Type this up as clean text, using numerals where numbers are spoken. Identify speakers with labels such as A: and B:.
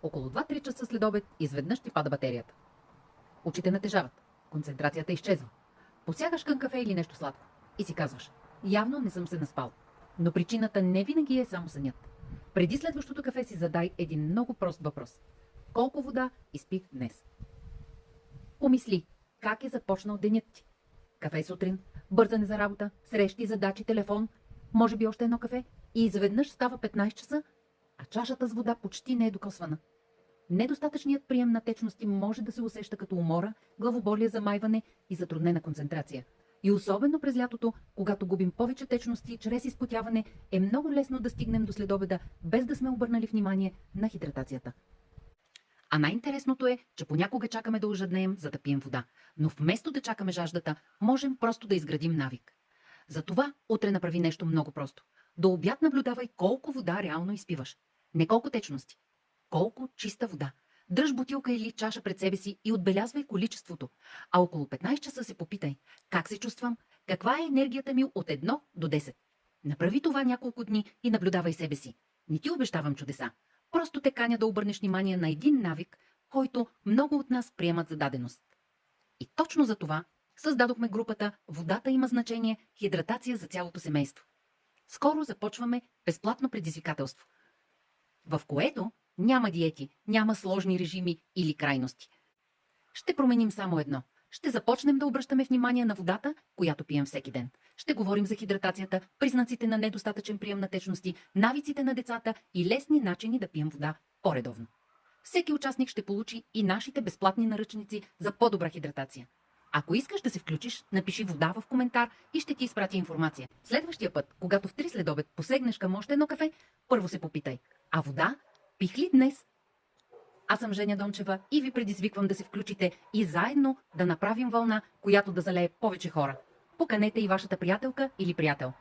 A: Около 2-3 часа след обед изведнъж ти пада батерията. Очите натежават, концентрацията изчезва. Посягаш към кафе или нещо сладко и си казваш: явно не съм се наспал. Но причината не винаги е само сънят. Преди следващото кафе си задай един много прост въпрос: колко вода изпих днес? Помисли, как е започнал денят ти? Кафе сутрин, бързане за работа, срещи, задачи, телефон, може би още едно кафе и изведнъж става 15 часа, а чашата с вода почти не е докосвана. Недостатъчният прием на течности може да се усеща като умора, главоболие, замайване и затруднена концентрация. И особено през лятото, когато губим повече течности чрез изпотяване, е много лесно да стигнем до следобеда, без да сме обърнали внимание на хидратацията. А най-интересното е, че понякога чакаме да ожаднеем, за да пием вода. Но вместо да чакаме жаждата, можем просто да изградим навик. Затова утре направи нещо много просто. До обяд наблюдавай колко вода реално изпиваш. Не колко течности. Колко чиста вода. Дръж бутилка или чаша пред себе си и отбелязвай количеството. А около 15 часа се попитай: как се чувствам? Каква е енергията ми от 1 до 10? Направи това няколко дни и наблюдавай себе си. Не ти обещавам чудеса. Просто те каня да обърнеш внимание на един навик, който много от нас приемат за даденост. И точно за това създадохме групата "Водата има значение" – хидратация за цялото семейство. Скоро започваме безплатно предизвикателство, в което няма диети, няма сложни режими или крайности. Ще променим само едно. Ще започнем да обръщаме внимание на водата, която пием всеки ден. Ще говорим за хидратацията, признаците на недостатъчен прием на течности, навиците на децата и лесни начини да пием вода по-редовно. Всеки участник ще получи и нашите безплатни наръчници за по-добра хидратация. Ако искаш да се включиш, напиши "вода" в коментар и ще ти изпратя информация. Следващия път, когато в 3 следобед посегнеш към още едно кафе, първо се попитай: а вода пих ли днес? Аз съм Женя Дончева и ви предизвиквам да се включите и заедно да направим вълна, която да залее повече хора. Поканете и вашата приятелка или приятел.